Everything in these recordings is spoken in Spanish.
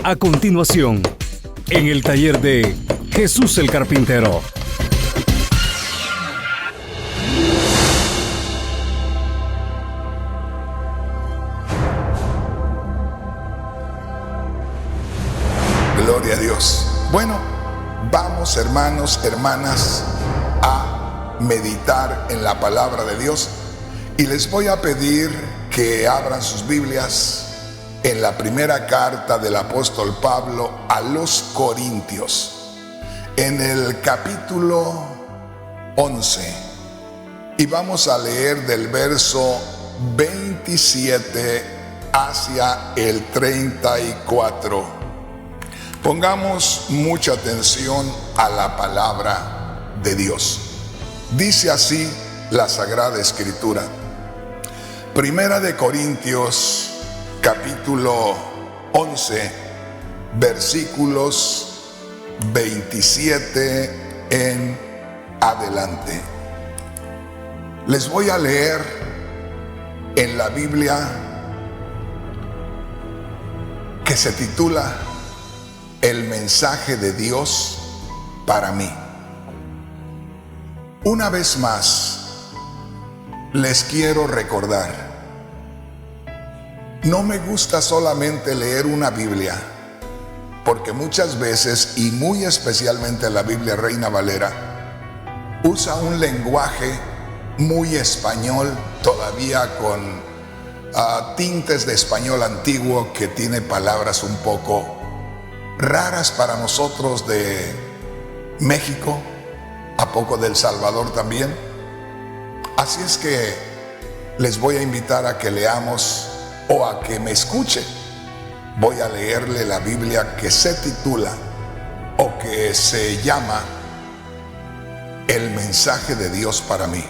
A continuación, en el taller de Jesús el Carpintero. Gloria a Dios. Bueno, vamos, hermanos, hermanas, a meditar en la palabra de Dios, y les voy a pedir que abran sus Biblias en la primera carta del apóstol Pablo a los Corintios, en el capítulo 11, y vamos a leer del verso 27 hacia el 34. Pongamos mucha atención a la palabra de Dios. Dice así la Sagrada Escritura. Primera de Corintios, capítulo 11, versículos 27 en adelante. Les voy a leer en la Biblia que se titula El mensaje de Dios para mí. Una vez más, les quiero recordar, no me gusta solamente leer una Biblia, porque muchas veces, y muy especialmente la Biblia Reina Valera, usa un lenguaje muy español, todavía con tintes de español antiguo, que tiene palabras un poco raras para nosotros de México, a poco del Salvador también. Así es que les voy a invitar a que leamos o a que me escuche. Voy a leerle la Biblia que se titula o que se llama El mensaje de Dios para mí.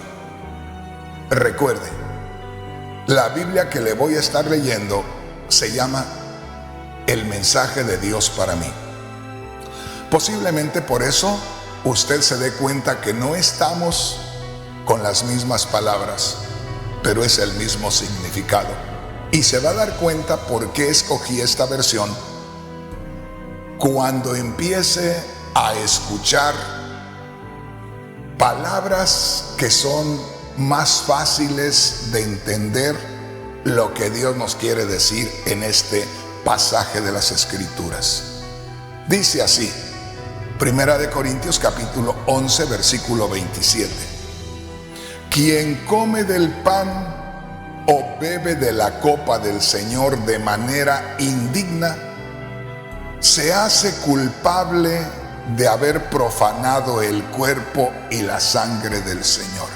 Recuerde, la Biblia que le voy a estar leyendo se llama El mensaje de Dios para mí. Posiblemente por eso usted se dé cuenta que no estamos con las mismas palabras, pero es el mismo significado. Y se va a dar cuenta por qué escogí esta versión cuando empiece a escuchar palabras que son más fáciles de entender lo que Dios nos quiere decir en este pasaje de las Escrituras. Dice así, Primera de Corintios capítulo 11, versículo 27. Quien come del pan o bebe de la copa del Señor de manera indigna, se hace culpable de haber profanado el cuerpo y la sangre del Señor.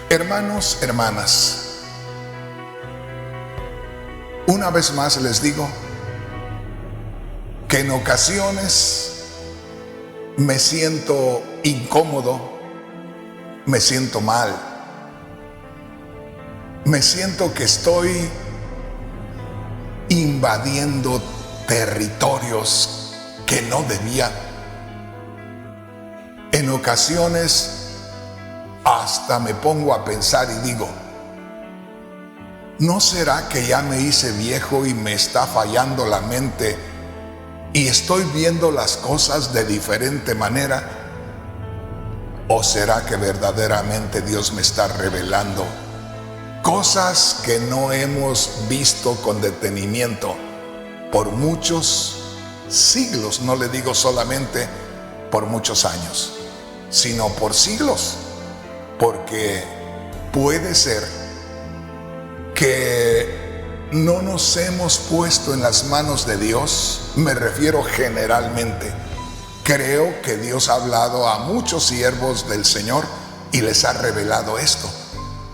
Hermanos, hermanas, una vez más les digo que en ocasiones me siento incómodo, me siento mal, me siento que estoy invadiendo territorios que no debía. En ocasiones hasta me pongo a pensar y digo, ¿no será que ya me hice viejo y me está fallando la mente y estoy viendo las cosas de diferente manera? ¿O será que verdaderamente Dios me está revelando cosas que no hemos visto con detenimiento por muchos siglos? No le digo solamente por muchos años, sino por siglos, porque puede ser que no nos hemos puesto en las manos de Dios. Me refiero generalmente. Creo que Dios ha hablado a muchos siervos del Señor y les ha revelado esto,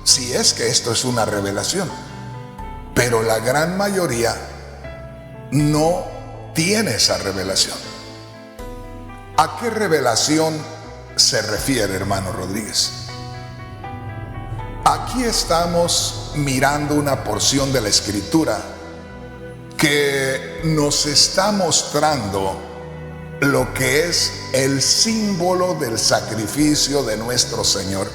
si es que esto es una revelación. Pero la gran mayoría no tiene esa revelación. ¿A qué revelación se refiere, hermano Rodríguez? Aquí estamos mirando una porción de la Escritura que nos está mostrando lo que es el símbolo del sacrificio de nuestro Señor,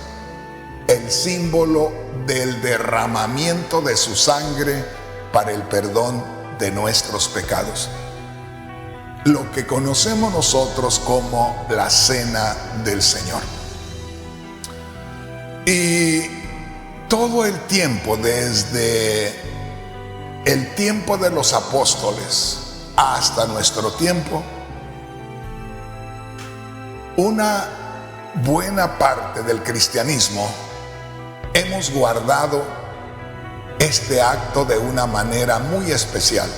el símbolo del derramamiento de su sangre para el perdón de nuestros pecados. Lo que conocemos nosotros como la cena del Señor. Y todo el tiempo, desde el tiempo de los apóstoles hasta nuestro tiempo, una buena parte del cristianismo hemos guardado este acto de una manera muy especial.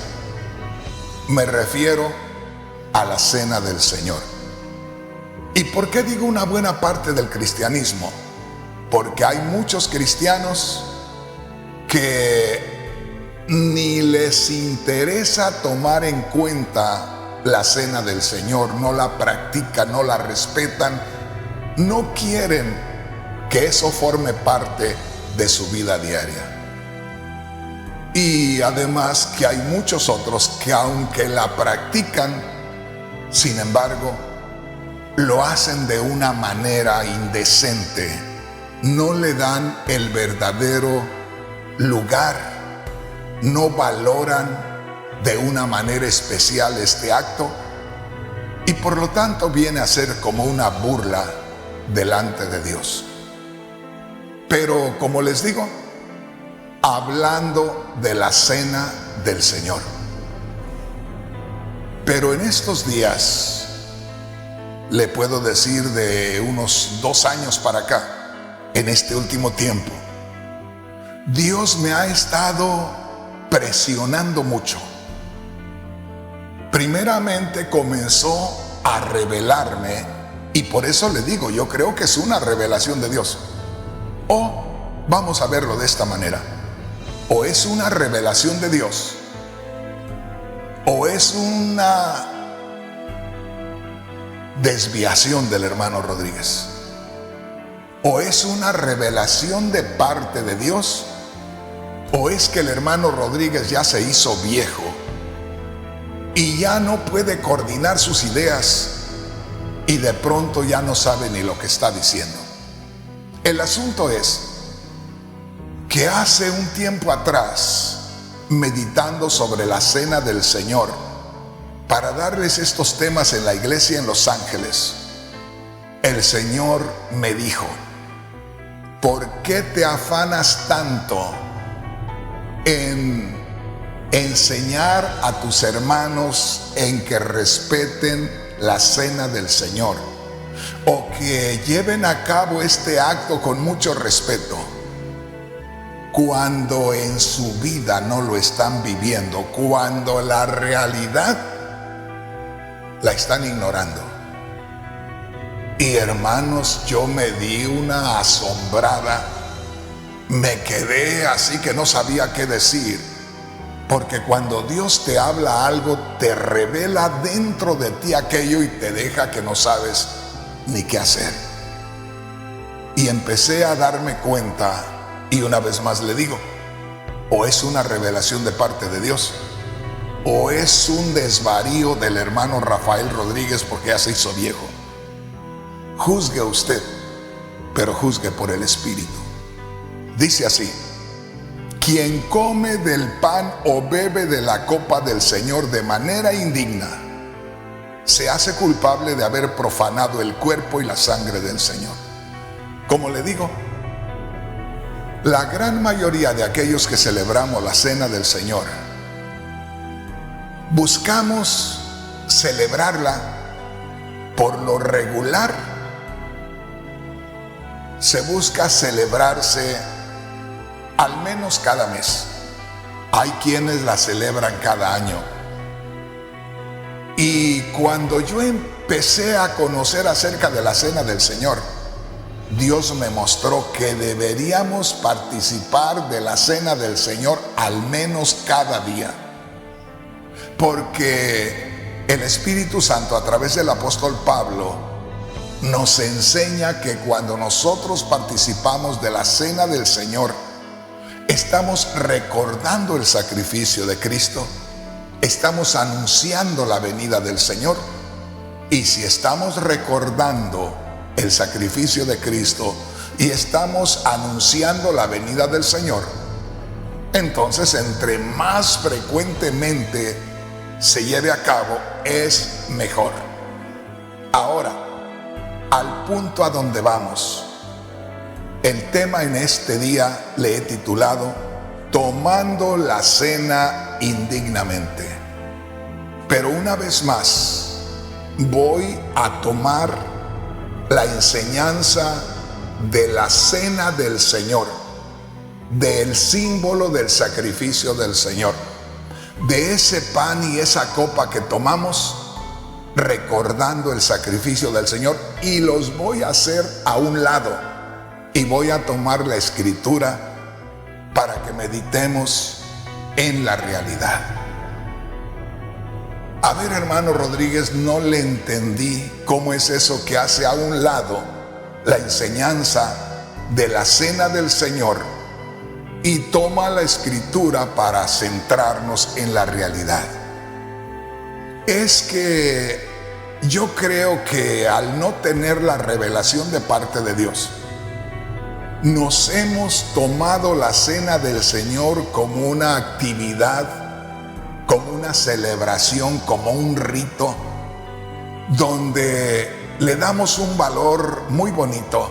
Me refiero a la cena del Señor. ¿Y por qué digo una buena parte del cristianismo? Porque hay muchos cristianos que ni les interesa tomar en cuenta la cena del Señor, no la practican, no la respetan, no quieren que eso forme parte de su vida diaria. Y además que hay muchos otros que aunque la practican, sin embargo, lo hacen de una manera indecente, no le dan el verdadero lugar, no valoran de una manera especial este acto y por lo tanto viene a ser como una burla delante de Dios. Pero como les digo, hablando de la cena del Señor. Pero en estos días, le puedo decir de unos 2 años para acá, en este último tiempo, Dios me ha estado presionando mucho. Primeramente comenzó a revelarme, y por eso le digo, yo creo que es una revelación de Dios. O vamos a verlo de esta manera, o es una revelación de Dios, o es una desviación del hermano Rodríguez, o es una revelación de parte de Dios, o es que el hermano Rodríguez ya se hizo viejo y ya no puede coordinar sus ideas y de pronto ya no sabe ni lo que está diciendo. El asunto es que hace un tiempo atrás, meditando sobre la cena del Señor, para darles estos temas en la iglesia en Los Ángeles, el Señor me dijo: ¿por qué te afanas tanto en enseñar a tus hermanos en que respeten la cena del Señor o que lleven a cabo este acto con mucho respeto, cuando en su vida no lo están viviendo, cuando la realidad la están ignorando? Y hermanos, yo me di una asombrada, me quedé así que no sabía qué decir, porque cuando Dios te habla algo, te revela dentro de ti aquello y te deja que no sabes ni qué hacer. Y empecé a darme cuenta, y una vez más le digo, o es una revelación de parte de Dios, o es un desvarío del hermano Rafael Rodríguez porque ya se hizo viejo. Juzgue usted, pero juzgue por el Espíritu. Dice así: quien come del pan o bebe de la copa del Señor de manera indigna, se hace culpable de haber profanado el cuerpo y la sangre del Señor. Como le digo, la gran mayoría de aquellos que celebramos la cena del Señor, buscamos celebrarla por lo regular. Se busca celebrarse al menos cada mes. Hay quienes la celebran cada año. Y cuando yo empecé a conocer acerca de la cena del Señor, Dios me mostró que deberíamos participar de la cena del Señor al menos cada día. Porque el Espíritu Santo, a través del apóstol Pablo, nos enseña que cuando nosotros participamos de la cena del Señor, estamos recordando el sacrificio de Cristo, estamos anunciando la venida del Señor. Y si estamos recordando el sacrificio de Cristo, y estamos anunciando la venida del Señor, entonces entre más frecuentemente se lleve a cabo es mejor. Ahora, al punto a donde vamos. El tema en este día le he titulado Tomando la cena indignamente. Pero una vez más voy a tomar la enseñanza de la cena del Señor, del símbolo del sacrificio del Señor, de ese pan y esa copa que tomamos recordando el sacrificio del Señor, y los voy a hacer a un lado y voy a tomar la escritura para que meditemos en la realidad. A ver, hermano Rodríguez, no le entendí cómo es eso que hace a un lado la enseñanza de la cena del Señor y toma la escritura para centrarnos en la realidad. Es que yo creo que al no tener la revelación de parte de Dios, nos hemos tomado la cena del Señor como una actividad, como una celebración, como un rito, donde le damos un valor muy bonito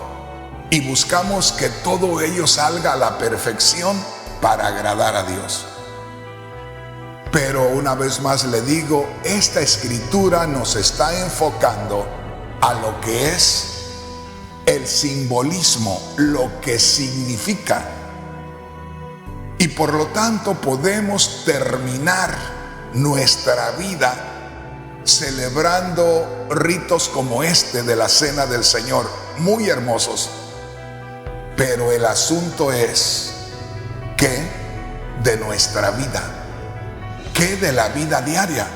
y buscamos que todo ello salga a la perfección para agradar a Dios. Pero una vez más le digo, esta escritura nos está enfocando a lo que es el simbolismo, lo que significa. Y por lo tanto podemos terminar nuestra vida celebrando ritos como este de la cena del Señor, muy hermosos. Pero el asunto es, ¿qué de nuestra vida? ¿Qué de la vida diaria?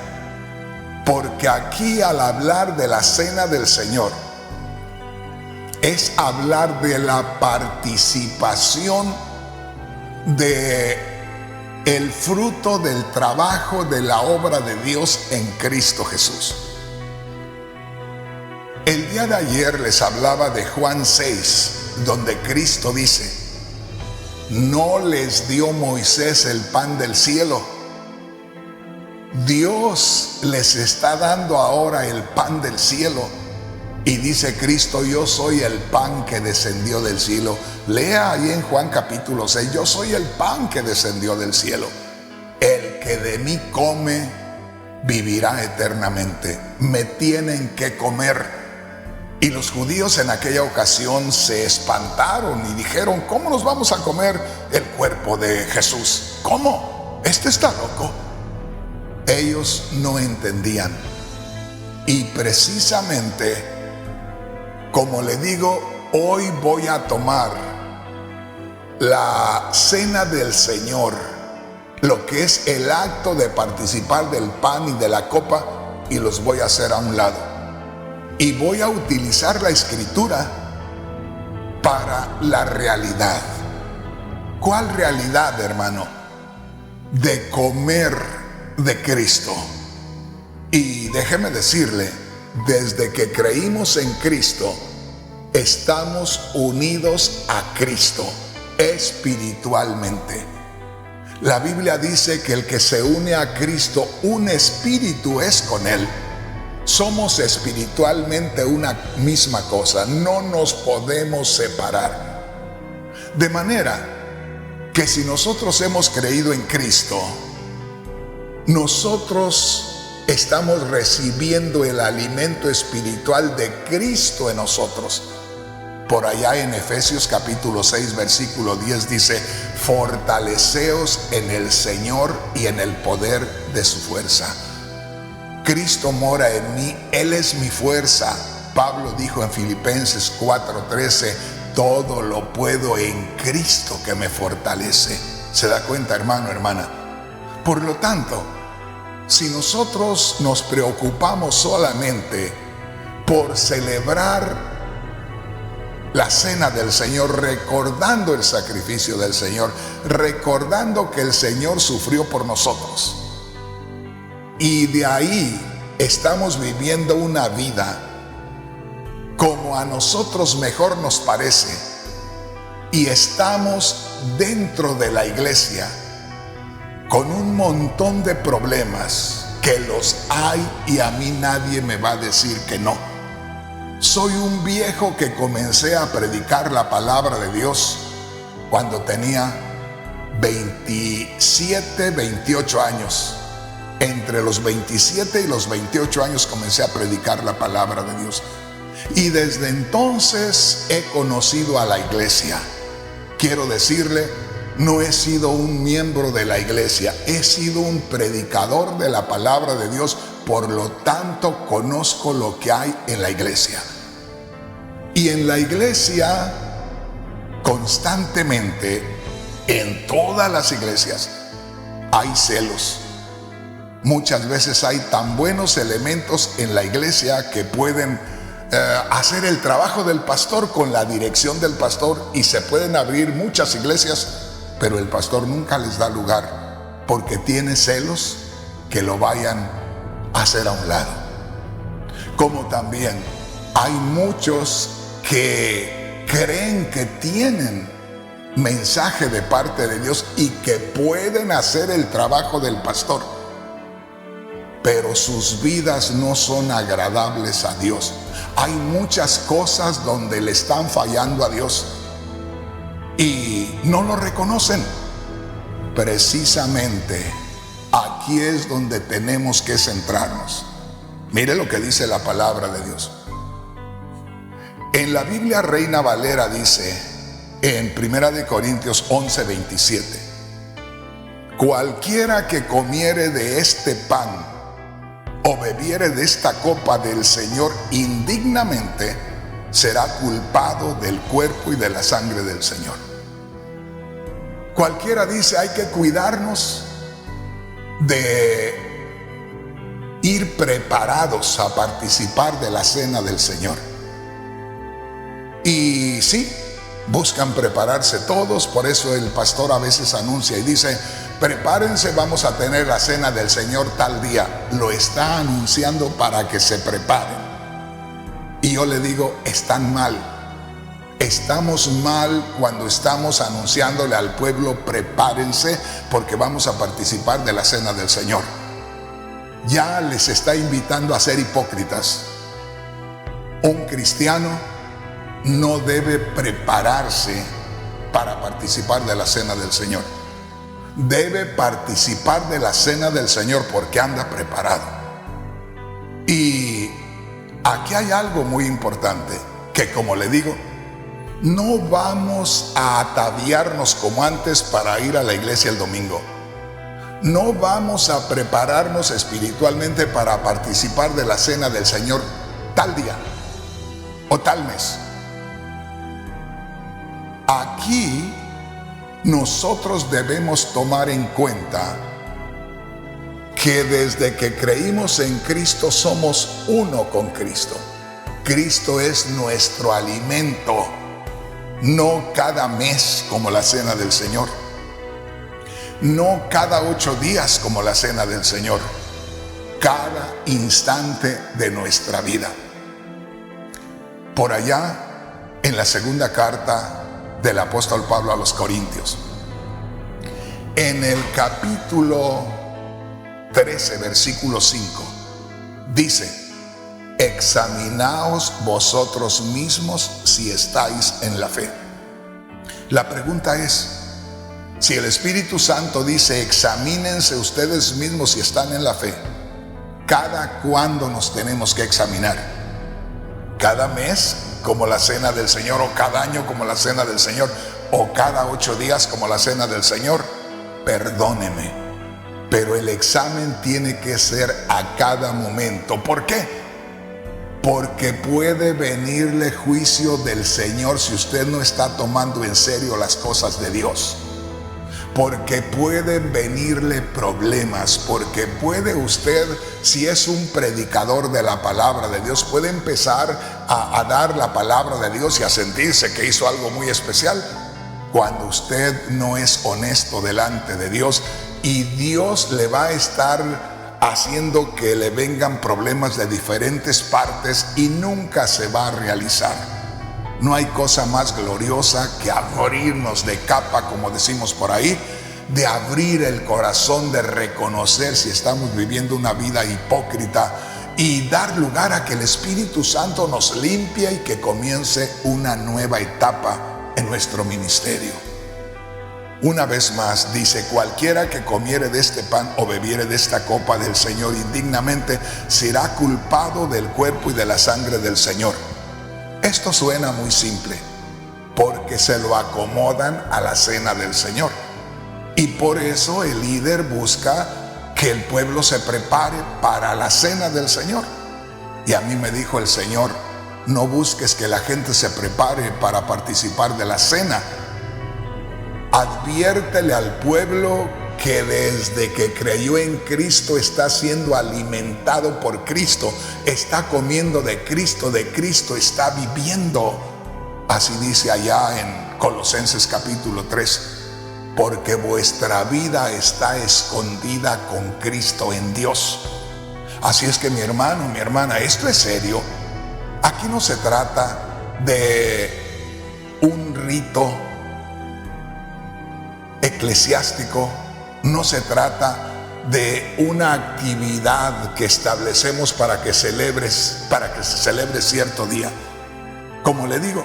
Porque aquí, al hablar de la cena del Señor, es hablar de la participación de el fruto del trabajo de la obra de Dios en Cristo Jesús. El día de ayer les hablaba de Juan 6, donde Cristo dice: no les dio Moisés el pan del cielo, Dios les está dando ahora el pan del cielo. Y dice Cristo: yo soy el pan que descendió del cielo. Lea ahí en Juan capítulo 6, yo soy el pan que descendió del cielo. El que de mí come vivirá eternamente. Me tienen que comer. Y los judíos en aquella ocasión se espantaron y dijeron: ¿cómo nos vamos a comer el cuerpo de Jesús? ¿Cómo? ¿Este está loco? Ellos no entendían. Y precisamente, como le digo, hoy voy a tomar la cena del Señor, lo que es el acto de participar del pan y de la copa, y los voy a hacer a un lado. Y voy a utilizar la escritura para la realidad. ¿Cuál realidad, hermano? De comer de Cristo. Y déjeme decirle, desde que creímos en Cristo, estamos unidos a Cristo espiritualmente. La Biblia dice que el que se une a Cristo, un espíritu es con Él. Somos espiritualmente una misma cosa, no nos podemos separar. De manera que si nosotros hemos creído en Cristo, nosotros estamos recibiendo el alimento espiritual de Cristo en nosotros. Por allá en Efesios capítulo 6 versículo 10 dice: fortaleceos en el Señor y en el poder de su fuerza. Cristo mora en mí, Él es mi fuerza. Pablo dijo en Filipenses 4:13: todo lo puedo en Cristo que me fortalece. ¿Se da cuenta, hermano, hermana? Por lo tanto, si nosotros nos preocupamos solamente por celebrar la cena del Señor, recordando el sacrificio del Señor, recordando que el Señor sufrió por nosotros, y de ahí estamos viviendo una vida como a nosotros mejor nos parece, y estamos dentro de la iglesia con un montón de problemas, que los hay y a mí nadie me va a decir que no. Soy un viejo que comencé a predicar la palabra de Dios cuando tenía 27, 28 años. Entre los 27 y los 28 años comencé a predicar la palabra de Dios. Y desde entonces he conocido a la iglesia. Quiero decirle, no he sido un miembro de la iglesia, he sido un predicador de la palabra de Dios, por lo tanto conozco lo que hay en la iglesia. Y en la iglesia, constantemente, en todas las iglesias, hay celos. Muchas veces hay tan buenos elementos en la iglesia que pueden hacer el trabajo del pastor con la dirección del pastor, y se pueden abrir muchas iglesias, pero el pastor nunca les da lugar porque tiene celos que lo vayan a hacer a un lado. Como también hay muchos que creen que tienen mensaje de parte de Dios y que pueden hacer el trabajo del pastor, pero sus vidas no son agradables a Dios. Hay muchas cosas donde le están fallando a Dios y no lo reconocen. Precisamente aquí es donde tenemos que centrarnos. Mire lo que dice la palabra de Dios. En la Biblia Reina Valera dice, en 1 Corintios 11:27, cualquiera que comiere de este pan o bebiere de esta copa del Señor indignamente, será culpado del cuerpo y de la sangre del Señor. Cualquiera dice, hay que cuidarnos de ir preparados a participar de la cena del Señor. Y sí, buscan prepararse todos, por eso el pastor a veces anuncia y dice, prepárense, vamos a tener la cena del Señor tal día. Lo está anunciando para que se preparen. Y yo le digo, están mal. Estamos mal cuando estamos anunciándole al pueblo, prepárense porque vamos a participar de la cena del Señor. Ya les está invitando a ser hipócritas. Un cristiano no debe prepararse para participar de la cena del Señor. Debe participar de la cena del Señor porque anda preparado. Y aquí hay algo muy importante, que como le digo, no vamos a ataviarnos como antes para ir a la iglesia el domingo. No vamos a prepararnos espiritualmente para participar de la cena del Señor tal día o tal mes. Aquí nosotros debemos tomar en cuenta que desde que creímos en Cristo somos uno con Cristo. Cristo es nuestro alimento, no cada mes como la cena del Señor, no cada 8 días como la cena del Señor, cada instante de nuestra vida. Por allá, en la segunda carta del apóstol Pablo a los Corintios, en el capítulo 13, versículo 5, dice, examinaos vosotros mismos si estáis en la fe. La pregunta es, si el Espíritu Santo dice, examínense ustedes mismos si están en la fe, ¿cada cuándo nos tenemos que examinar? ¿Cada mes como la cena del Señor, o cada año como la cena del Señor, o cada 8 días como la cena del Señor? Perdóneme, pero el examen tiene que ser a cada momento. ¿Por qué? Porque puede venirle juicio del Señor si usted no está tomando en serio las cosas de Dios. Porque pueden venirle problemas, porque puede usted, si es un predicador de la palabra de Dios, puede empezar a dar la palabra de Dios y a sentirse que hizo algo muy especial, cuando usted no es honesto delante de Dios, y Dios le va a estar haciendo que le vengan problemas de diferentes partes y nunca se va a realizar. No hay cosa más gloriosa que abrirnos de capa, como decimos por ahí, de abrir el corazón, de reconocer si estamos viviendo una vida hipócrita y dar lugar a que el Espíritu Santo nos limpie y que comience una nueva etapa en nuestro ministerio. Una vez más dice: cualquiera que comiere de este pan o bebiere de esta copa del Señor indignamente será culpado del cuerpo y de la sangre del Señor. Esto suena muy simple, porque se lo acomodan a la cena del Señor. Y por eso el líder busca que el pueblo se prepare para la cena del Señor. Y a mí me dijo el Señor: no busques que la gente se prepare para participar de la cena. Adviértele al pueblo que desde que creyó en Cristo está siendo alimentado por Cristo, está comiendo de Cristo está viviendo. Así dice allá en Colosenses capítulo 3. Porque vuestra vida está escondida con Cristo en Dios. Así es que mi hermano, mi hermana, esto es serio. Aquí no se trata de un rito eclesiástico, no se trata de una actividad que establecemos para que se celebre cierto día. Como le digo,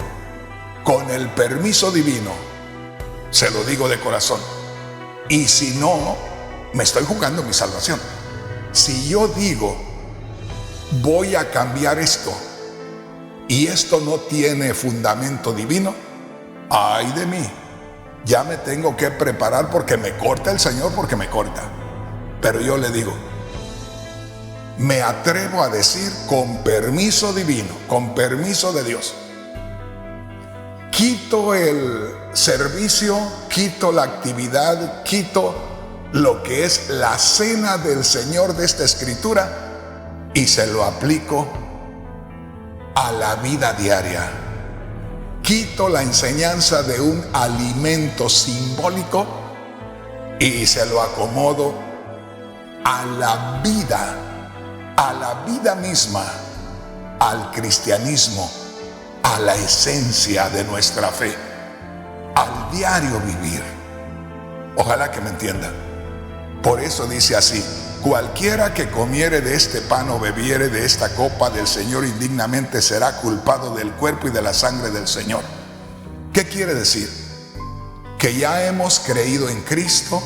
con el permiso divino, se lo digo de corazón. Y si no, me estoy jugando mi salvación. Si yo digo, voy a cambiar esto, y esto no tiene fundamento divino, ay de mí, ya me tengo que preparar, porque me corta el Señor, porque me corta. Pero yo le digo, me atrevo a decir con permiso divino, con permiso de Dios, quito el servicio, quito la actividad, quito lo que es la cena del Señor de esta escritura y se lo aplico a la vida diaria. Quito la enseñanza de un alimento simbólico y se lo acomodo a la vida misma, al cristianismo, a la esencia de nuestra fe, al diario vivir. Ojalá que me entienda. Por eso dice así: cualquiera que comiere de este pan o bebiere de esta copa del Señor indignamente será culpado del cuerpo y de la sangre del Señor. ¿Qué quiere decir? Que ya hemos creído en Cristo,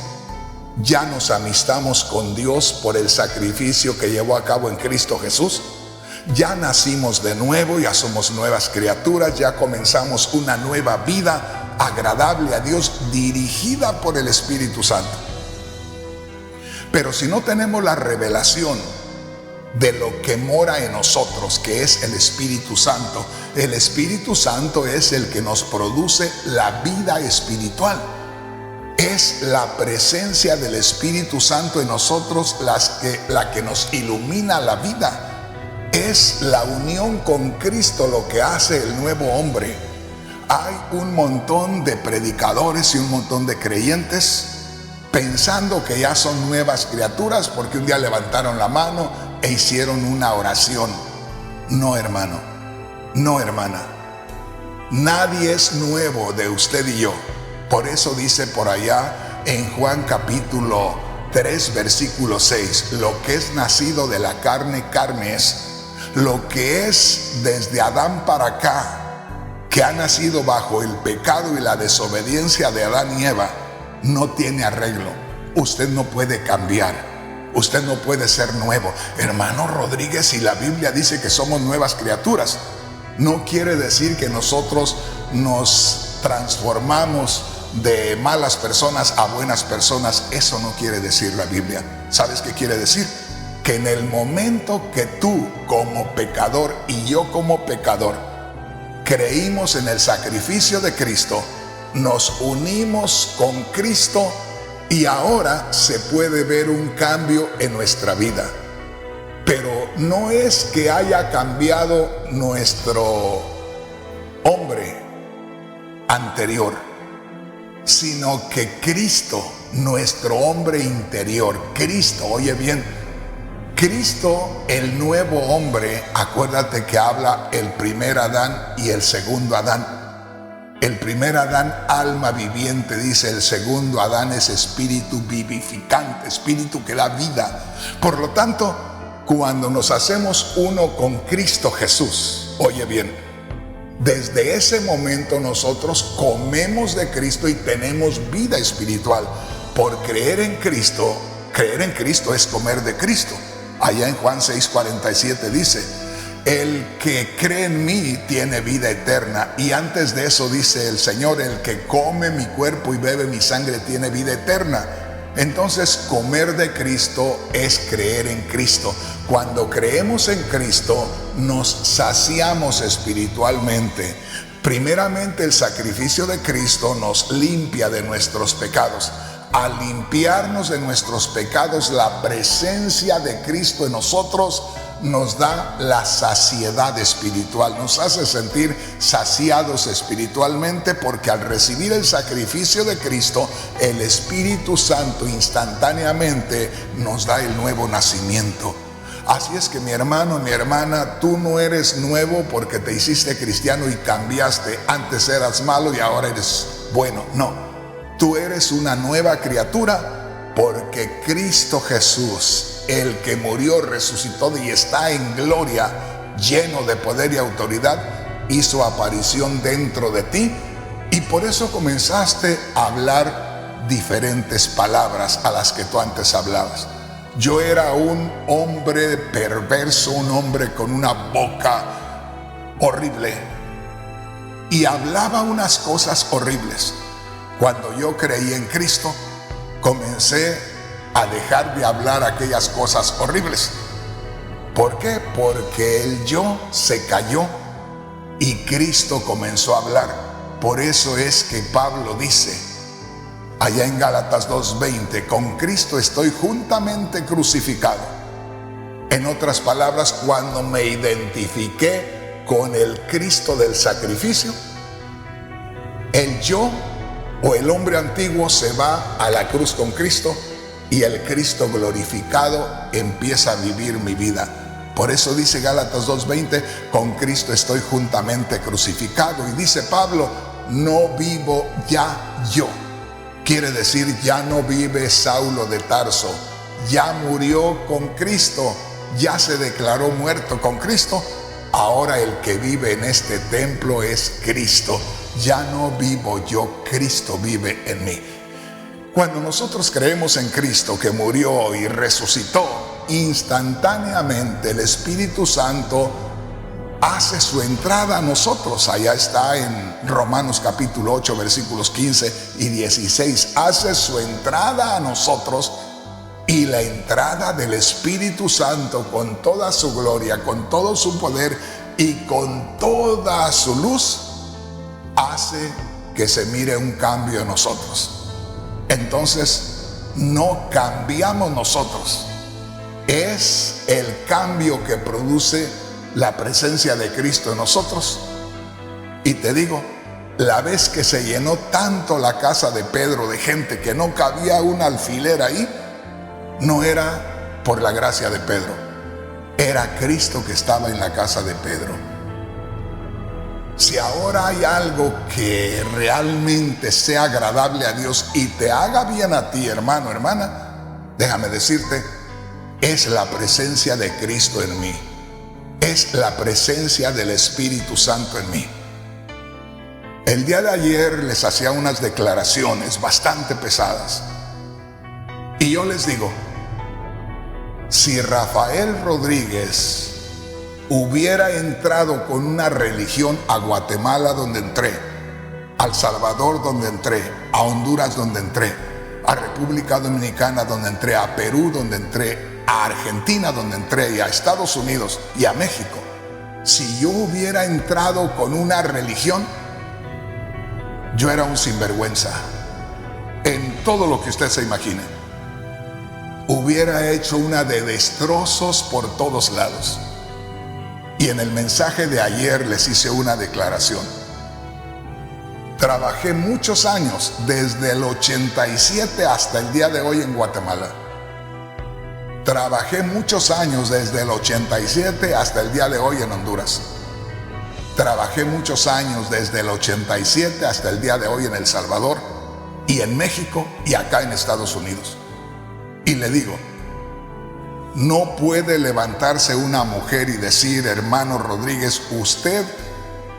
ya nos amistamos con Dios por el sacrificio que llevó a cabo en Cristo Jesús, ya nacimos de nuevo, ya somos nuevas criaturas, ya comenzamos una nueva vida agradable a Dios, dirigida por el Espíritu Santo. Pero si no tenemos la revelación de lo que mora en nosotros, que es el Espíritu Santo, el Espíritu Santo es el que nos produce la vida espiritual. Es la presencia del Espíritu Santo en nosotros la que nos ilumina la vida. Es la unión con Cristo lo que hace el nuevo hombre. Hay un montón de predicadores y un montón de creyentes pensando que ya son nuevas criaturas porque un día levantaron la mano e hicieron una oración. No, hermano, no, hermana. Nadie es nuevo de usted y yo. Por eso dice por allá en Juan capítulo 3 versículo 6: lo que es nacido de la carne, carne es. Lo que es desde Adán para acá, que ha nacido bajo el pecado y la desobediencia de Adán y Eva, no tiene arreglo. Usted no puede cambiar, usted no puede ser nuevo. Hermano Rodríguez, si la Biblia dice que somos nuevas criaturas, no quiere decir que nosotros nos transformamos de malas personas a buenas personas. Eso no quiere decir la Biblia. ¿Sabes qué quiere decir? Que en el momento que tú como pecador y yo como pecador creímos en el sacrificio de Cristo, nos unimos con Cristo y ahora se puede ver un cambio en nuestra vida. Pero no es que haya cambiado nuestro hombre anterior, sino que Cristo, nuestro hombre interior, Cristo, oye bien, Cristo, el nuevo hombre, acuérdate que habla el primer Adán y el segundo Adán. El primer Adán, alma viviente, dice. El segundo Adán es espíritu vivificante, espíritu que da vida. Por lo tanto, cuando nos hacemos uno con Cristo Jesús, oye bien, desde ese momento nosotros comemos de Cristo y tenemos vida espiritual. Por creer en Cristo es comer de Cristo. Allá en Juan 6:47 dice: el que cree en mí tiene vida eterna. Y antes de eso dice el Señor: el que come mi cuerpo y bebe mi sangre tiene vida eterna. Entonces, comer de Cristo es creer en Cristo. Cuando creemos en Cristo, nos saciamos espiritualmente. Primeramente, el sacrificio de Cristo nos limpia de nuestros pecados. Al limpiarnos de nuestros pecados, la presencia de Cristo en nosotros nos da la saciedad espiritual, nos hace sentir saciados espiritualmente, porque al recibir el sacrificio de Cristo, el Espíritu Santo instantáneamente nos da el nuevo nacimiento. Así es que, mi hermano, mi hermana, tú no eres nuevo porque te hiciste cristiano y cambiaste. Antes eras malo y ahora eres bueno. No. Tú eres una nueva criatura porque Cristo Jesús, el que murió, resucitó y está en gloria, lleno de poder y autoridad, hizo aparición dentro de ti, y por eso comenzaste a hablar diferentes palabras a las que tú antes hablabas. Yo era un hombre perverso, un hombre con una boca horrible, y hablaba unas cosas horribles. Cuando yo creí en Cristo, comencé a dejar de hablar aquellas cosas horribles. ¿Por qué? Porque el yo se cayó y Cristo comenzó a hablar. Por eso es que Pablo dice, allá en Gálatas 2:20, con Cristo estoy juntamente crucificado. En otras palabras, cuando me identifiqué con el Cristo del sacrificio, el yo o el hombre antiguo se va a la cruz con Cristo, y el Cristo glorificado empieza a vivir mi vida. Por eso dice Gálatas 2:20, con Cristo estoy juntamente crucificado. Y dice Pablo, no vivo ya yo. Quiere decir, ya no vive Saulo de Tarso, ya murió con Cristo, ya se declaró muerto con Cristo. Ahora el que vive en este templo es Cristo. Ya no vivo yo, Cristo vive en mí. Cuando nosotros creemos en Cristo, que murió y resucitó, instantáneamente el Espíritu Santo hace su entrada a nosotros. Allá está en Romanos capítulo 8, versículos 15 y 16. Hace su entrada a nosotros, y la entrada del Espíritu Santo con toda su gloria, con todo su poder y con toda su luz, hace que se mire un cambio en nosotros. Entonces, no cambiamos nosotros, es el cambio que produce la presencia de Cristo en nosotros. Y te digo, la vez que se llenó tanto la casa de Pedro de gente que no cabía un alfiler ahí, no era por la gracia de Pedro, era Cristo que estaba en la casa de Pedro. Si ahora hay algo que realmente sea agradable a Dios y te haga bien a ti, hermano, hermana, déjame decirte, es la presencia de Cristo en mí, es la presencia del Espíritu Santo en mí. El día de ayer les hacía unas declaraciones bastante pesadas, y yo les digo, si Rafael Rodríguez hubiera entrado con una religión a Guatemala donde entré, a El Salvador donde entré, a Honduras donde entré, a República Dominicana donde entré, a Perú donde entré, a Argentina donde entré, y a Estados Unidos y a México, si yo hubiera entrado con una religión, yo era un sinvergüenza en todo lo que usted se imagine. Hubiera hecho una de destrozos por todos lados. Y en el mensaje de ayer les hice una declaración. Trabajé muchos años, desde el 87 hasta el día de hoy, en Guatemala. trabajé muchos años desde el 87 hasta el día de hoy en Honduras. Trabajé muchos años desde el 87 hasta el día de hoy en El Salvador y en México y acá en Estados Unidos. Y le digo, no puede levantarse una mujer y decir: hermano Rodríguez, usted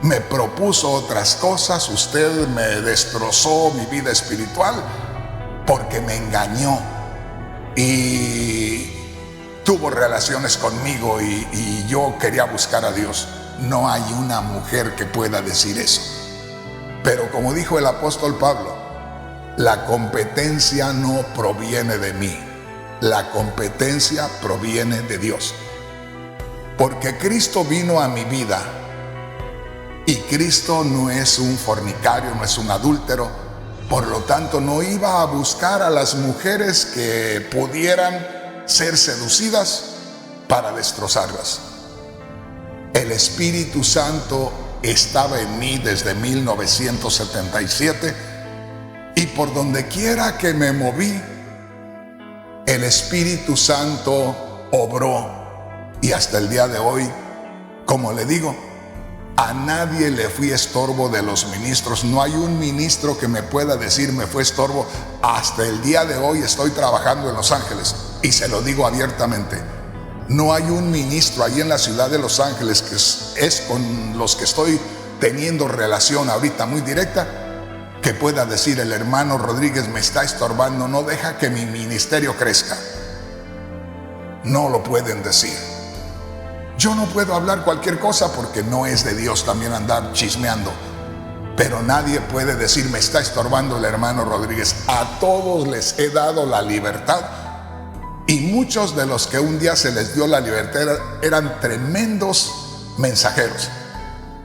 me propuso otras cosas, usted me destrozó mi vida espiritual porque me engañó y tuvo relaciones conmigo y yo quería buscar a Dios. No hay una mujer que pueda decir eso. Pero como dijo el apóstol Pablo, la competencia no proviene de mí, la competencia proviene de Dios. Porque Cristo vino a mi vida y Cristo no es un fornicario, no es un adúltero. Por lo tanto, no iba a buscar a las mujeres que pudieran ser seducidas para destrozarlas. El Espíritu Santo estaba en mí desde 1977 y por donde quiera que me moví, el Espíritu Santo obró. Y hasta el día de hoy, como le digo, a nadie le fui estorbo de los ministros. No hay un ministro que me pueda decir me fue estorbo. Hasta el día de hoy estoy trabajando en Los Ángeles y se lo digo abiertamente. No hay un ministro ahí en la ciudad de Los Ángeles, que es con los que estoy teniendo relación ahorita muy directa, que pueda decir: el hermano Rodríguez me está estorbando, no deja que mi ministerio crezca. No lo pueden decir. Yo no puedo hablar cualquier cosa porque no es de Dios también andar chismeando. Pero nadie puede decir: me está estorbando el hermano Rodríguez. A todos les he dado la libertad. Y muchos de los que un día se les dio la libertad eran tremendos mensajeros.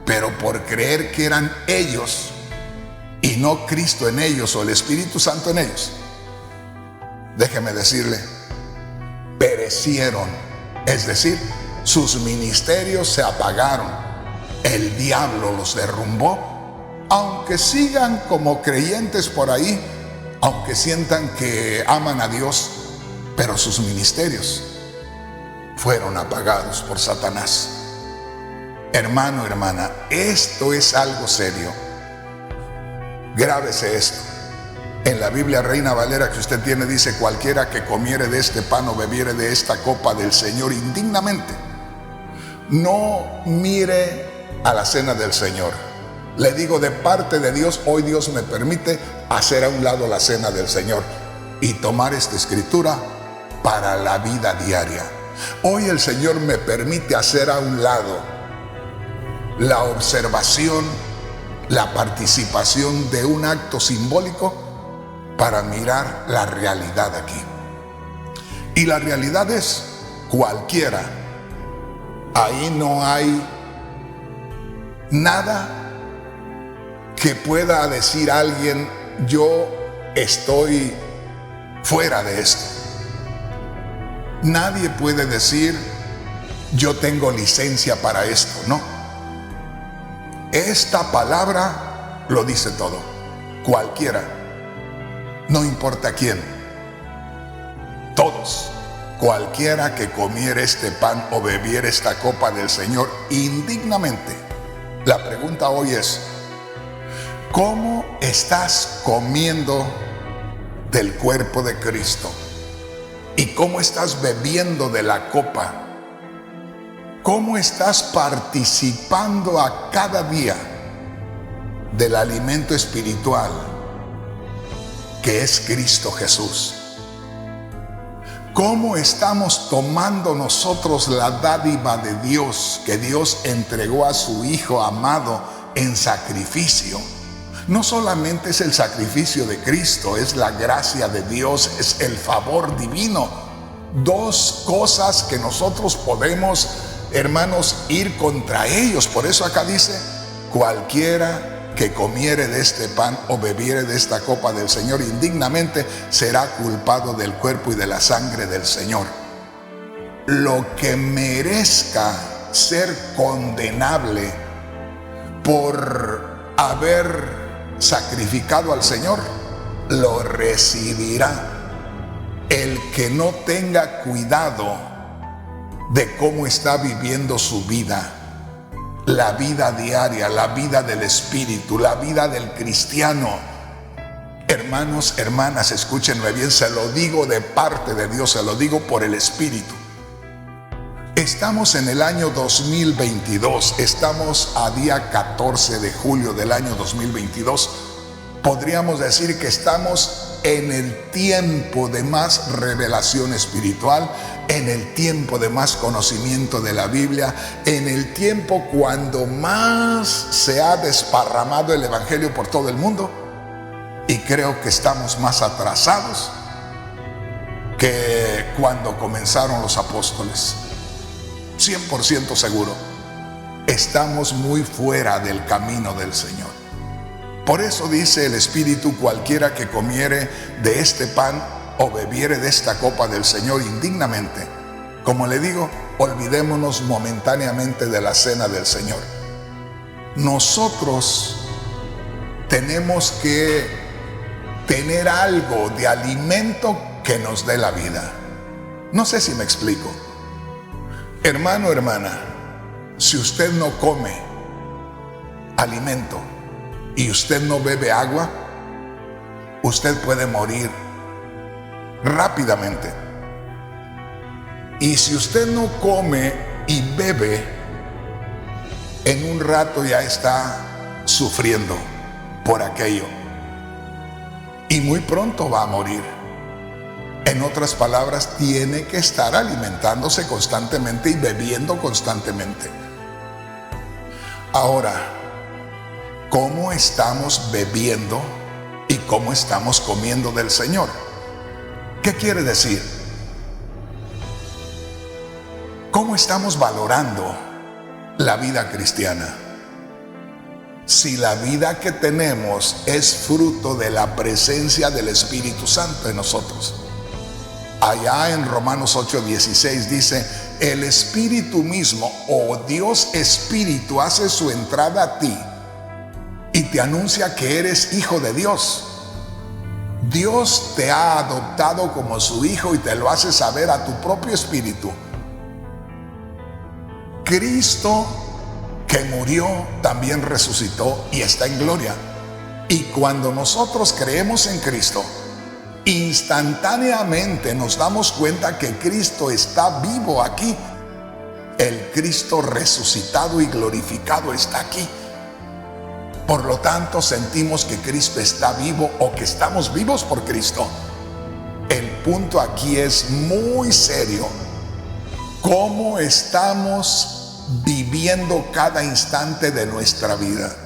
Pero por creer que eran ellos y no Cristo en ellos o el Espíritu Santo en ellos, déjeme decirle, perecieron. Es decir, sus ministerios se apagaron. El diablo los derrumbó. Aunque sigan como creyentes por ahí, aunque sientan que aman a Dios, pero sus ministerios fueron apagados por Satanás. Hermano, hermana, esto es algo serio. Grábese esto. En la Biblia Reina Valera que usted tiene dice: cualquiera que comiere de este pan o bebiere de esta copa del Señor indignamente, no mire a la cena del Señor. Le digo, de parte de Dios, hoy Dios me permite hacer a un lado la cena del Señor y tomar esta escritura para la vida diaria. Hoy el Señor me permite hacer a un lado la observación, la participación de un acto simbólico para mirar la realidad aquí. Y la realidad es cualquiera. Ahí no hay nada que pueda decir alguien: yo estoy fuera de esto. Nadie puede decir: yo tengo licencia para esto. No. Esta palabra lo dice todo. Cualquiera. No importa quién. Todos. Cualquiera que comiere este pan o bebiere esta copa del Señor indignamente. La pregunta hoy es: ¿cómo estás comiendo del cuerpo de Cristo? ¿Y cómo estás bebiendo de la copa? ¿Cómo estás participando a cada día del alimento espiritual que es Cristo Jesús? ¿Cómo estamos tomando nosotros la dádiva de Dios que Dios entregó a su Hijo amado en sacrificio? No solamente es el sacrificio de Cristo, es la gracia de Dios, es el favor divino. Dos cosas que nosotros podemos, hermanos, ir contra ellos. Por eso acá dice: cualquiera que comiere de este pan o bebiere de esta copa del Señor indignamente será culpado del cuerpo y de la sangre del Señor. Lo que merezca ser condenable por haber sacrificado al Señor, lo recibirá el que no tenga cuidado de cómo está viviendo su vida, la vida diaria, la vida del espíritu, la vida del cristiano. Hermanos, hermanas, escúchenme bien, se lo digo de parte de Dios, se lo digo por el espíritu. Estamos en el año 2022, estamos a día 14 de julio del año 2022. Podríamos decir que estamos en el tiempo de más revelación espiritual, en el tiempo de más conocimiento de la Biblia, en el tiempo cuando más se ha desparramado el Evangelio por todo el mundo. Y creo que estamos más atrasados que cuando comenzaron los apóstoles. 100% seguro, estamos muy fuera del camino del Señor. Por eso dice el Espíritu: cualquiera que comiere de este pan o bebiere de esta copa del Señor indignamente. Como le digo, olvidémonos momentáneamente de la cena del Señor. Nosotros tenemos que tener algo de alimento que nos dé la vida. No sé si me explico. Hermano, hermana, si usted no come alimento y usted no bebe agua, usted puede morir rápidamente. Y si usted no come y bebe, en un rato ya está sufriendo por aquello. Y muy pronto va a morir. En otras palabras, tiene que estar alimentándose constantemente y bebiendo constantemente. Ahora, ¿cómo estamos bebiendo y cómo estamos comiendo del Señor? ¿Qué quiere decir? ¿Cómo estamos valorando la vida cristiana? Si la vida que tenemos es fruto de la presencia del Espíritu Santo en nosotros. Allá en Romanos 8:16 dice: el Espíritu mismo, o Dios Espíritu, hace su entrada a ti y te anuncia que eres hijo de Dios. Dios te ha adoptado como su hijo y te lo hace saber a tu propio espíritu. Cristo, que murió, también resucitó y está en gloria. Y cuando nosotros creemos en Cristo, instantáneamente nos damos cuenta que Cristo está vivo aquí. El Cristo resucitado y glorificado está aquí. Por lo tanto, sentimos que Cristo está vivo o que estamos vivos por Cristo. El punto aquí es muy serio. ¿Cómo estamos viviendo cada instante de nuestra vida?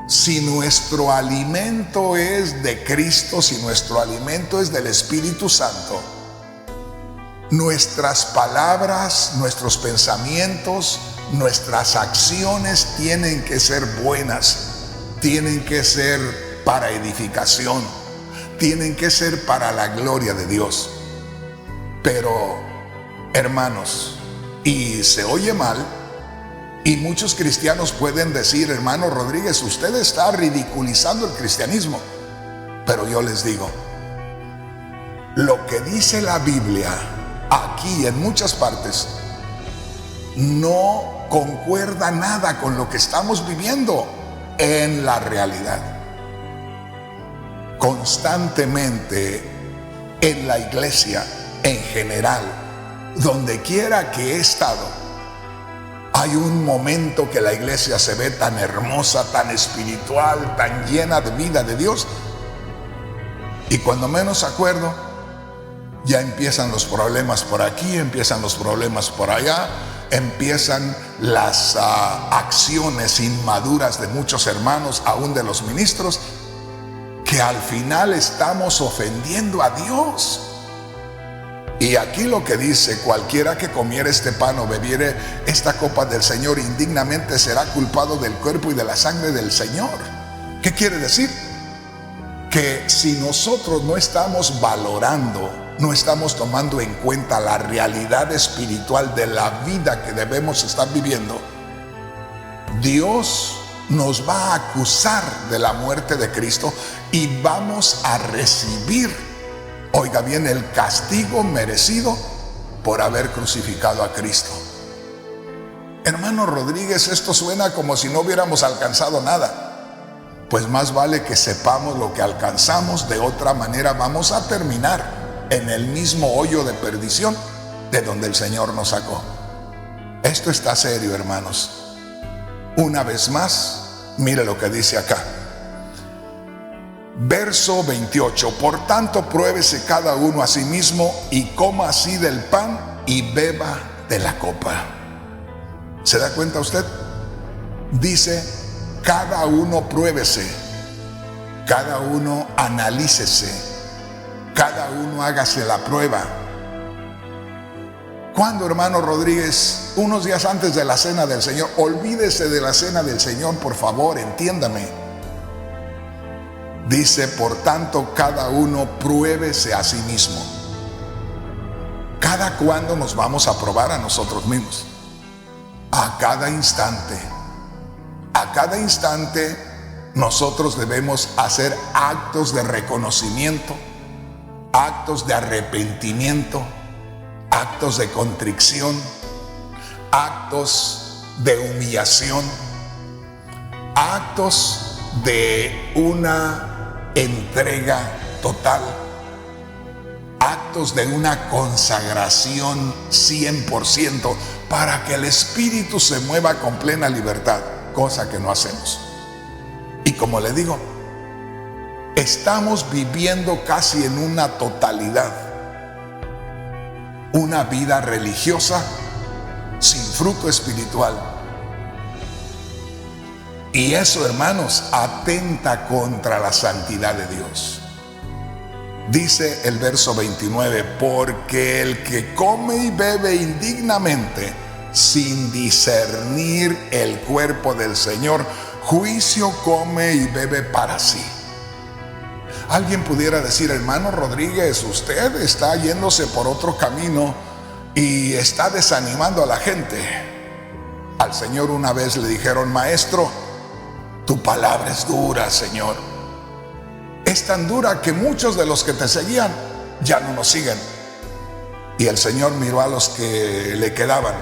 Si nuestro alimento es de Cristo, si nuestro alimento es del Espíritu Santo, nuestras palabras, nuestros pensamientos, nuestras acciones tienen que ser buenas, tienen que ser para edificación, tienen que ser para la gloria de Dios. Pero, hermanos, y se oye mal, y muchos cristianos pueden decir: hermano Rodríguez, usted está ridiculizando el cristianismo. Pero yo les digo, lo que dice la Biblia aquí en muchas partes no concuerda nada con lo que estamos viviendo en la realidad. Constantemente en la iglesia en general, donde quiera que he estado, hay un momento que la iglesia se ve tan hermosa, tan espiritual, tan llena de vida de Dios, y cuando menos acuerdo, ya empiezan los problemas por aquí, empiezan los problemas por allá, empiezan las acciones inmaduras de muchos hermanos, aún de los ministros, que al final estamos ofendiendo a Dios. Y aquí lo que dice: cualquiera que comiere este pan o bebiere esta copa del Señor indignamente será culpado del cuerpo y de la sangre del Señor. ¿Qué quiere decir? Que si nosotros no estamos valorando, no estamos tomando en cuenta la realidad espiritual de la vida que debemos estar viviendo, Dios nos va a acusar de la muerte de Cristo y vamos a recibir, oiga bien, el castigo merecido por haber crucificado a Cristo. Hermano Rodríguez, esto suena como si no hubiéramos alcanzado nada. Pues más vale que sepamos lo que alcanzamos, de otra manera vamos a terminar en el mismo hoyo de perdición de donde el Señor nos sacó. Esto está serio, hermanos. Una vez más, mire lo que dice acá. Verso 28. Por tanto, pruébese cada uno a sí mismo y coma así del pan y beba de la copa. ¿Se da cuenta usted? Dice, cada uno pruébese, cada uno analícese, cada uno hágase la prueba. ¿Cuándo, hermano Rodríguez? Unos días antes de la cena del Señor. Olvídese de la cena del Señor, por favor, entiéndame. Dice, por tanto, cada uno pruébese a sí mismo. ¿Cada cuándo nos vamos a probar a nosotros mismos? A cada instante. A cada instante nosotros debemos hacer actos de reconocimiento, actos de arrepentimiento, actos de contrición, actos de humillación, actos de una entrega total, actos de una consagración 100% para que el Espíritu se mueva con plena libertad, cosa que no hacemos. Y como le digo, estamos viviendo casi en una totalidad, una vida religiosa sin fruto espiritual. Y eso, hermanos, atenta contra la santidad de Dios. Dice el verso 29, porque el que come y bebe indignamente, sin discernir el cuerpo del Señor, juicio come y bebe para sí. Alguien pudiera decir, hermano Rodríguez, usted está yéndose por otro camino y está desanimando a la gente. Al Señor una vez le dijeron, maestro, tu palabra es dura, Señor. Es tan dura que muchos de los que te seguían ya no nos siguen. Y el Señor miró a los que le quedaban,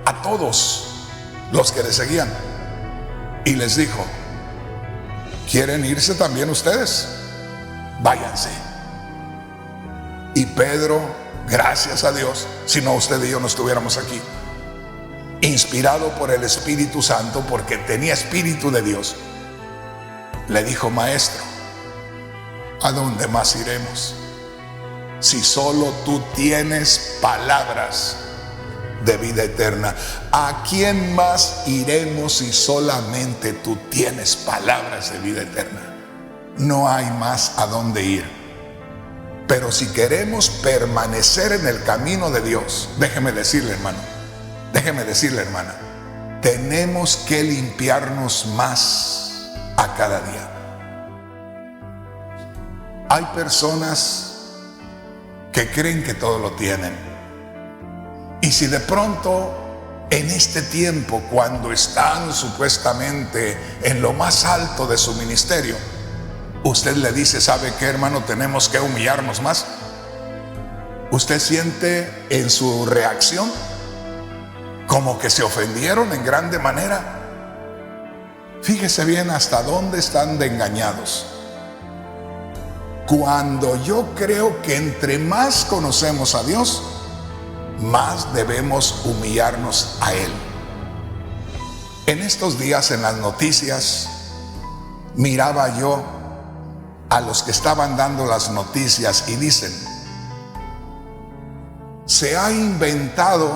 a todos los que le seguían, y les dijo, ¿quieren irse también ustedes? Váyanse. Y Pedro, gracias a Dios, si no usted y yo no estuviéramos aquí, inspirado por el Espíritu Santo, porque tenía Espíritu de Dios, le dijo, maestro, ¿a dónde más iremos? Si solo tú tienes palabras de vida eterna. ¿A quién más iremos si solamente tú tienes palabras de vida eterna? No hay más a dónde ir. Pero si queremos permanecer en el camino de Dios, déjeme decirle, hermano, hermana, tenemos que limpiarnos más a cada día. Hay personas que creen que todo lo tienen. Y si de pronto en este tiempo, cuando están supuestamente en lo más alto de su ministerio, usted le dice, ¿sabe qué, hermano? Tenemos que humillarnos más. ¿Usted siente en su reacción como que se ofendieron en grande manera? Fíjese bien hasta dónde están de engañados. Cuando yo creo que entre más conocemos a Dios, más debemos humillarnos a Él. En estos días en las noticias miraba yo a los que estaban dando las noticias y dicen, se ha inventado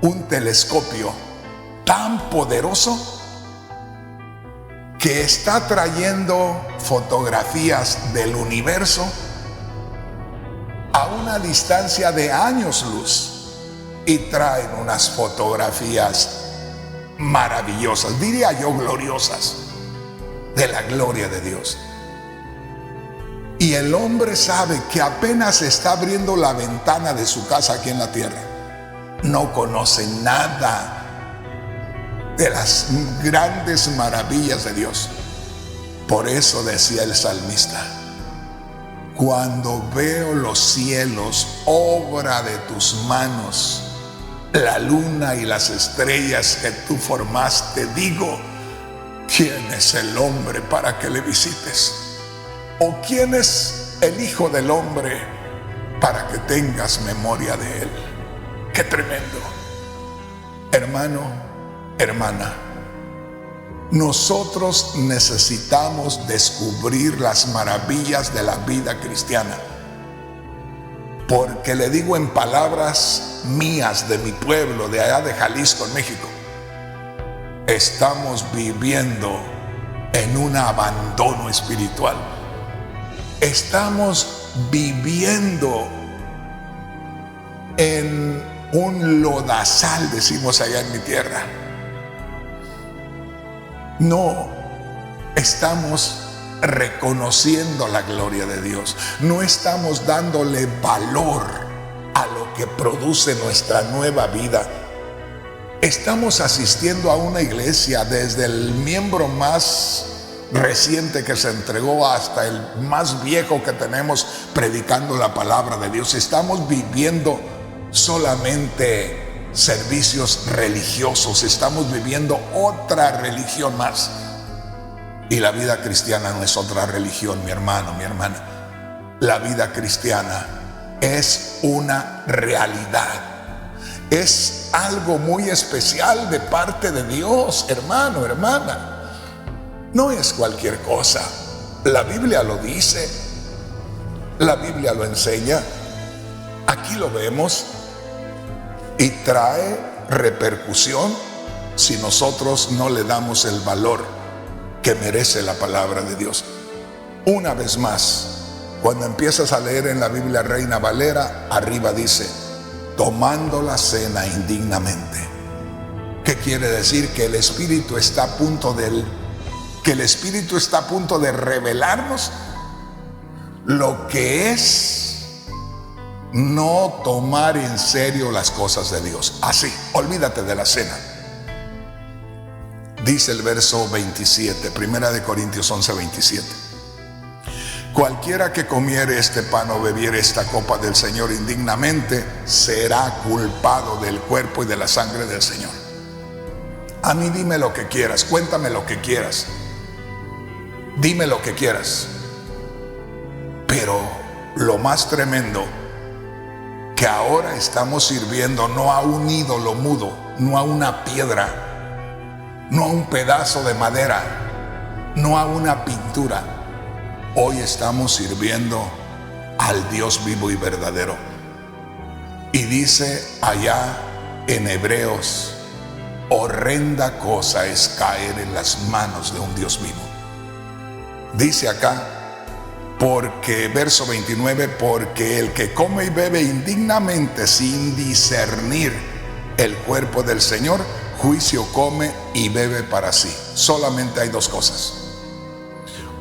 un telescopio tan poderoso que está trayendo fotografías del universo a una distancia de años luz, y traen unas fotografías maravillosas, diría yo gloriosas, de la gloria de Dios. Y el hombre sabe que apenas está abriendo la ventana de su casa aquí en la tierra. No conoce nada de las grandes maravillas de Dios. Por eso decía el salmista: cuando veo los cielos, obra de tus manos, la luna y las estrellas que tú formaste, digo, ¿quién es el hombre para que le visites? ¿O quién es el hijo del hombre para que tengas memoria de él? ¡Qué tremendo! Hermano, hermana, nosotros necesitamos descubrir las maravillas de la vida cristiana. Porque le digo en palabras mías, de mi pueblo, de allá de Jalisco, en México, estamos viviendo en un abandono espiritual. Estamos viviendo en un lodazal, decimos allá en mi tierra. No estamos reconociendo la gloria de Dios. No estamos dándole valor a lo que produce nuestra nueva vida. Estamos asistiendo a una iglesia, desde el miembro más reciente que se entregó hasta el más viejo que tenemos, predicando la palabra de Dios. Estamos viviendo solamente servicios religiosos. Estamos viviendo otra religión más. Y la vida cristiana no es otra religión, mi hermano, mi hermana. La vida cristiana es una realidad. Es algo muy especial de parte de Dios, hermano, hermana. No es cualquier cosa. La Biblia lo dice. La Biblia lo enseña. Aquí lo vemos. Y trae repercusión si nosotros no le damos el valor que merece la palabra de Dios. Una vez más, cuando empiezas a leer en la Biblia Reina Valera, arriba dice: tomando la cena indignamente. ¿Qué quiere decir? Que el Espíritu está a punto de revelarnos lo que es no tomar en serio las cosas de Dios. Así, olvídate de la cena. Dice el verso 27, 1 Corintios 11, 27. Cualquiera que comiere este pan o bebiere esta copa del Señor indignamente será culpado del cuerpo y de la sangre del Señor. A mí dime lo que quieras, cuéntame lo que quieras, dime lo que quieras. Pero lo más tremendo, que ahora estamos sirviendo no a un ídolo mudo, no a una piedra, no a un pedazo de madera, no a una pintura. Hoy estamos sirviendo al Dios vivo y verdadero. Y dice allá en Hebreos: horrenda cosa es caer en las manos de un Dios vivo. Dice acá, porque, verso 29, porque el que come y bebe indignamente sin discernir el cuerpo del Señor, juicio come y bebe para sí. Solamente hay dos cosas: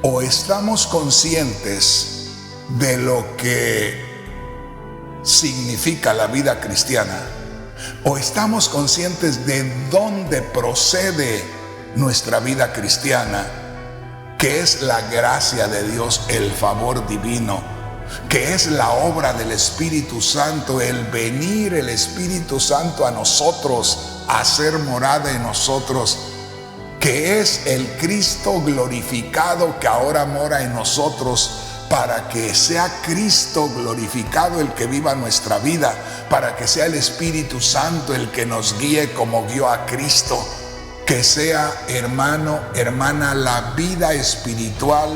o estamos conscientes de lo que significa la vida cristiana, o estamos conscientes de dónde procede nuestra vida cristiana, que es la gracia de Dios, el favor divino, que es la obra del Espíritu Santo, el venir el Espíritu Santo a nosotros, a hacer morada en nosotros, que es el Cristo glorificado que ahora mora en nosotros, para que sea Cristo glorificado el que viva nuestra vida, para que sea el Espíritu Santo el que nos guíe como guió a Cristo. Que sea, hermano, hermana, la vida espiritual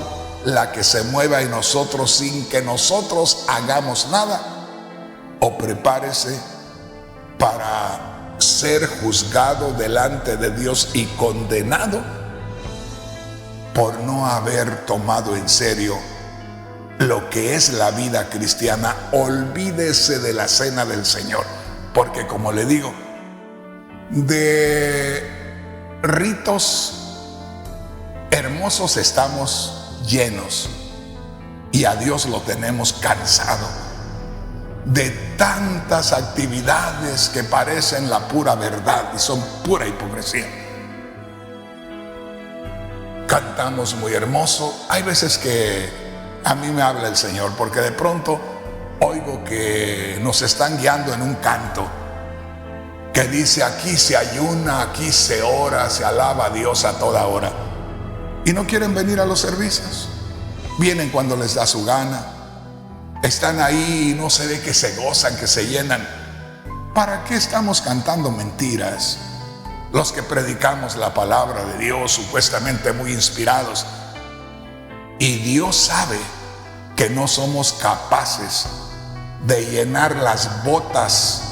la que se mueva en nosotros sin que nosotros hagamos nada. O prepárese para ser juzgado delante de Dios y condenado por no haber tomado en serio lo que es la vida cristiana. Olvídese de la cena del Señor, porque, como le digo, de ritos hermosos estamos llenos, y a Dios lo tenemos cansado de tantas actividades que parecen la pura verdad y son pura hipocresía. cantamos muy hermoso. Hay veces que a mí me habla el Señor, porque de pronto oigo que nos están guiando en un canto que dice: aquí se ayuna, aquí se ora, se alaba a Dios a toda hora. Y no quieren venir a los servicios. Vienen cuando les da su gana. Están ahí y no se ve que se gozan, que se llenan. ¿Para qué estamos cantando mentiras? Los que predicamos la palabra de Dios, supuestamente muy inspirados. Y Dios sabe que no somos capaces de llenar las botas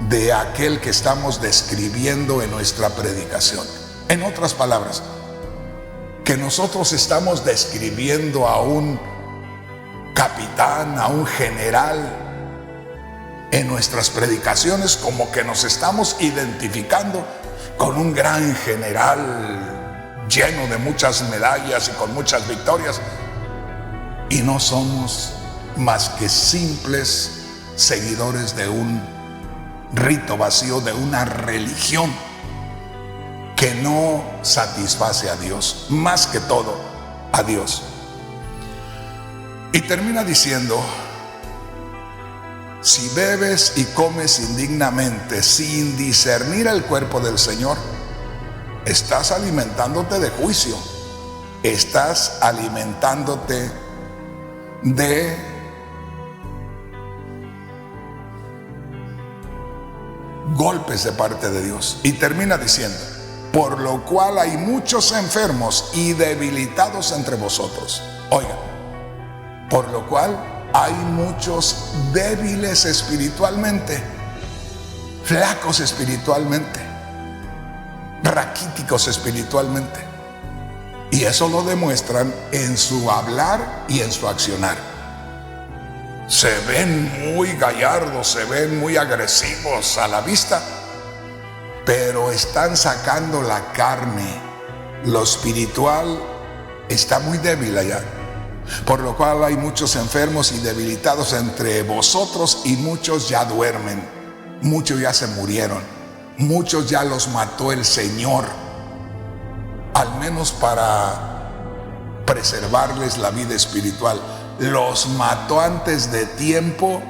de aquel que estamos describiendo en nuestra predicación. En otras palabras, que nosotros estamos describiendo a un capitán, a un general en nuestras predicaciones, como que nos estamos identificando con un gran general lleno de muchas medallas y con muchas victorias, y no somos más que simples seguidores de un rito vacío, de una religión que no satisface a Dios, más que todo a Dios. Y termina diciendo: si bebes y comes indignamente sin discernir el cuerpo del Señor, estás alimentándote de juicio, estás alimentándote de golpes de parte de Dios. Y termina diciendo: por lo cual hay muchos enfermos y debilitados entre vosotros. Oigan, por lo cual hay muchos débiles espiritualmente, flacos espiritualmente, raquíticos espiritualmente. Y eso lo demuestran en su hablar y en su accionar. Se ven muy gallardos, se ven muy agresivos a la vista, pero están sacando la carne. Lo espiritual está muy débil allá. Por lo cual hay muchos enfermos y debilitados entre vosotros, y muchos ya duermen, muchos ya se murieron, muchos ya los mató el Señor, al menos para preservarles la vida espiritual. Los mató antes de tiempo,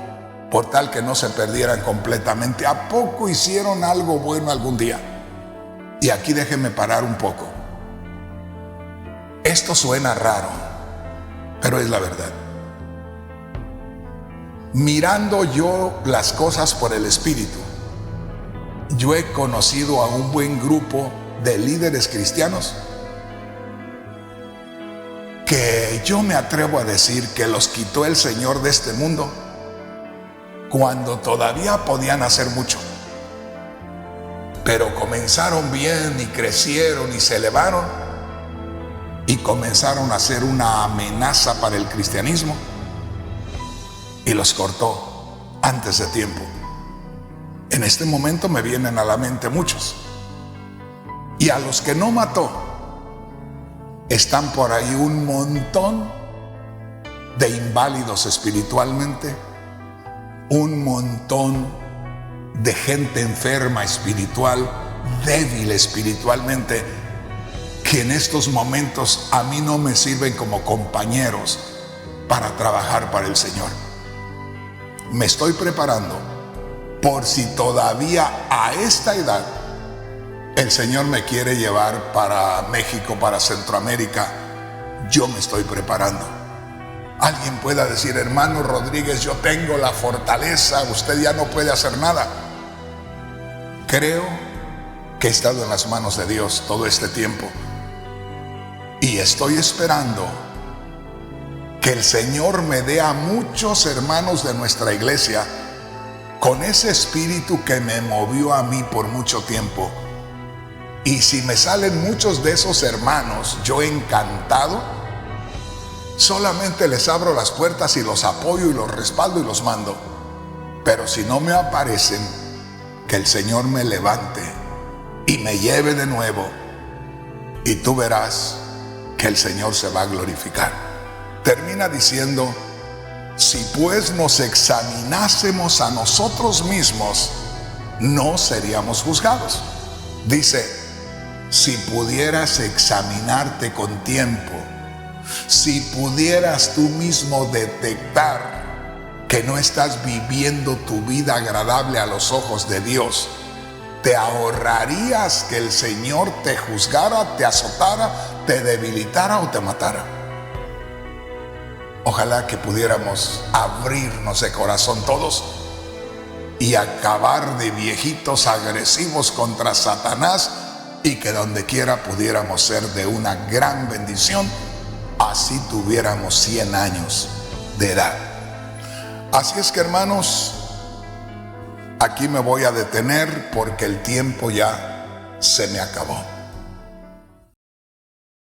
por tal que no se perdieran completamente. ¿A poco hicieron algo bueno algún día? Y aquí déjenme parar un poco. Esto suena raro, pero es la verdad. Mirando yo las cosas por el Espíritu, yo he conocido a un buen grupo de líderes cristianos que yo me atrevo a decir que los quitó el Señor de este mundo cuando todavía podían hacer mucho. Pero comenzaron bien y crecieron y se elevaron y comenzaron a ser una amenaza para el cristianismo, y los cortó antes de tiempo. En este momento me vienen a la mente muchos. Y a los que no mató, están por ahí un montón de inválidos espiritualmente, un montón de gente enferma espiritual, débil espiritualmente, que en estos momentos a mí no me sirven como compañeros para trabajar para el Señor. Me estoy preparando por si todavía a esta edad el Señor me quiere llevar para México, para Centroamérica. Yo me estoy preparando. Alguien pueda decir: hermano Rodríguez, yo tengo la fortaleza, usted ya no puede hacer nada. Creo que he estado en las manos de Dios todo este tiempo, y estoy esperando que el Señor me dé a muchos hermanos de nuestra iglesia con ese espíritu que me movió a mí por mucho tiempo. Y si me salen muchos de esos hermanos, yo encantado, solamente les abro las puertas y los apoyo y los respaldo y los mando. Pero si no me aparecen, que el Señor me levante y me lleve de nuevo, y tú verás que el Señor se va a glorificar. Termina diciendo: si pues nos examinásemos a nosotros mismos, no seríamos juzgados. Dice: si pudieras examinarte con tiempo, si pudieras tú mismo detectar que no estás viviendo tu vida agradable a los ojos de Dios, te ahorrarías que el Señor te juzgara, te azotara, te debilitara o te matara. Ojalá que pudiéramos abrirnos de corazón todos y acabar de viejitos agresivos contra Satanás, y que donde quiera pudiéramos ser de una gran bendición, así tuviéramos 100 años de edad. Así es que, hermanos, aquí me voy a detener porque el tiempo ya se me acabó.